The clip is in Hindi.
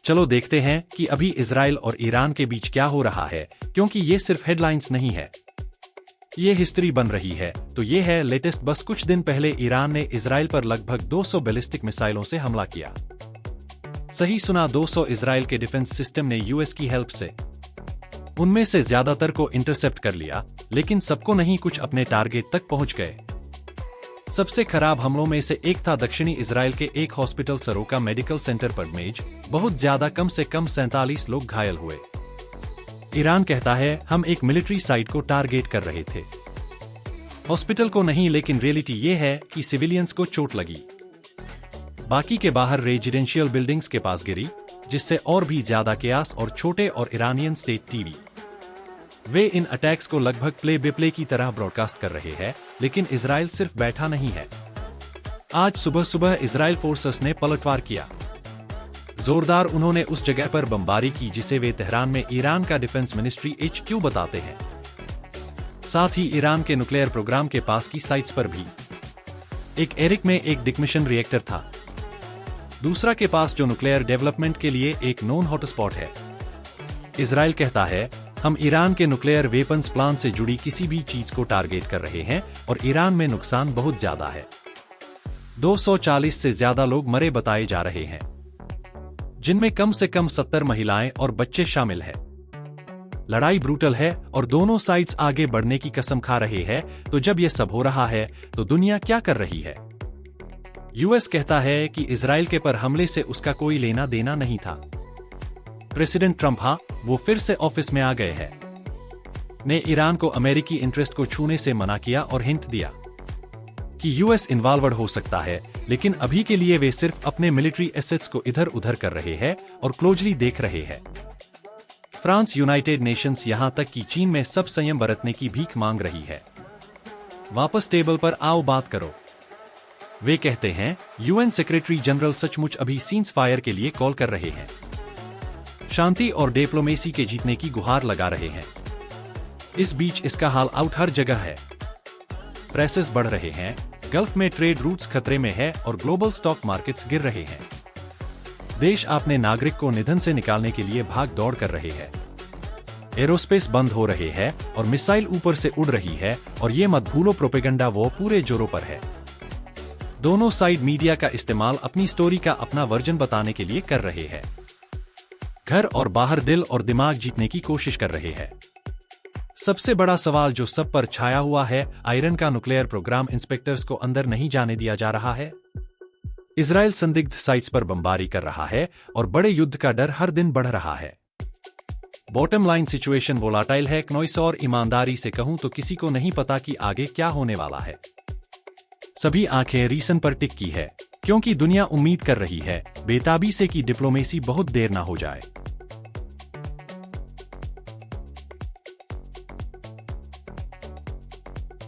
चलो देखते हैं कि अभी इजराइल और ईरान के बीच क्या हो रहा है, क्योंकि ये सिर्फ हेडलाइंस नहीं है, ये हिस्ट्री बन रही है। तो ये है लेटेस्ट। बस कुछ दिन पहले ईरान ने इजराइल पर लगभग 200 बैलिस्टिक मिसाइलों से हमला किया। सही सुना, 200। इजराइल के डिफेंस सिस्टम ने यूएस की हेल्प से उनमें से ज्यादातर को इंटरसेप्ट कर लिया, लेकिन सबको नहीं, कुछ अपने टारगेट तक पहुंच गए। सबसे खराब हमलों में से एक था दक्षिणी इजराइल के एक हॉस्पिटल सरोका मेडिकल सेंटर पर मेज बहुत ज्यादा, कम से कम 47 लोग घायल हुए। ईरान कहता है हम एक मिलिट्री साइट को टारगेट कर रहे थे, हॉस्पिटल को नहीं, लेकिन रियलिटी ये है कि सिविलियंस को चोट लगी। बाकी के बाहर रेजिडेंशियल बिल्डिंग्स के पास गिरी, जिससे और भी ज्यादा केयास और छोटे और ईरानियन स्टेट टीवी वे इन अटैक्स को लगभग प्ले बे प्ले की तरह ब्रॉडकास्ट कर रहे हैं। लेकिन इजराइल सिर्फ बैठा नहीं है। आज सुबह सुबह इजराइल फोर्सेस ने पलटवार किया जोरदार। उन्होंने उस जगह पर बमबारी की जिसे वे तेहरान में ईरान का डिफेंस मिनिस्ट्री HQ बताते हैं। साथ ही ईरान के न्यूक्लियर प्रोग्राम के पास की साइट्स पर भी। एक एरिक में एक डिकमिशन रिएक्टर था, दूसरा के पास जो न्यूक्लियर डेवलपमेंट के लिए एक नोन हॉटस्पॉट है। इजराइल कहता है हम ईरान के न्यूक्लियर वेपन्स प्लान से जुड़ी किसी भी चीज को टारगेट कर रहे हैं और ईरान में नुकसान बहुत ज्यादा है। 240 से ज्यादा लोग मरे बताए जा रहे हैं, जिनमें कम से कम 70 महिलाएं और बच्चे शामिल हैं। लड़ाई ब्रूटल है और दोनों साइड्स आगे बढ़ने की कसम खा रहे हैं। तो जब ये सब हो रहा है तो दुनिया क्या कर रही है? यूएस कहता है कि इजराइल के पर हमले से उसका कोई लेना देना नहीं था। प्रेसिडेंट ट्रंप, हाँ, वो फिर से ऑफिस में आ गए हैं, ने ईरान को अमेरिकी इंटरेस्ट को छूने से मना किया और हिंट दिया कि यूएस इन्वॉल्वड हो सकता है, लेकिन अभी के लिए वे सिर्फ अपने मिलिट्री एसेट्स को इधर उधर कर रहे हैं और क्लोजली देख रहे हैं। फ्रांस, यूनाइटेड नेशंस, यहां तक कि चीन में सब संयम बरतने की भीख मांग रही है। वापस टेबल पर आओ, बात करो। वे कहते हैं यूएन सेक्रेटरी जनरल सचमुच अभी सीज फायर के लिए कॉल कर रहे हैं, शांति और डिप्लोमेसी के जीतने की गुहार लगा रहे हैं। इस बीच इसका हाल आउट हर जगह है। प्राइसेस बढ़ रहे हैं, गल्फ में ट्रेड रूट्स खतरे में है और ग्लोबल स्टॉक मार्केट्स गिर रहे हैं। देश अपने नागरिक को निधन से निकालने के लिए भाग दौड़ कर रहे हैं। एरोस्पेस बंद हो रहे हैं और मिसाइल ऊपर से उड़ रही है, और ये मत भूलो प्रोपेगेंडा वो पूरे जोरों पर है। दोनों साइड मीडिया का इस्तेमाल अपनी स्टोरी का अपना वर्जन बताने के लिए कर रहे हैं। घर और बाहर दिल और दिमाग जीतने की कोशिश कर रहे हैं। सबसे बड़ा सवाल जो सब पर छाया हुआ है, आयरन का न्यूक्लियर प्रोग्राम इंस्पेक्टर्स को अंदर नहीं जाने दिया जा रहा है। इजराइल संदिग्ध साइट्स पर बमबारी कर रहा है और बड़े युद्ध का डर हर दिन बढ़ रहा है। बॉटम लाइन सिचुएशन वोलाटाइल है। क्नोइस और ईमानदारी से कहूं तो किसी को नहीं पता कि आगे क्या होने वाला है। सभी आंखें रीसन पर टिक की है, क्योंकि दुनिया उम्मीद कर रही है बेताबी से कि डिप्लोमेसी बहुत देर ना हो जाए।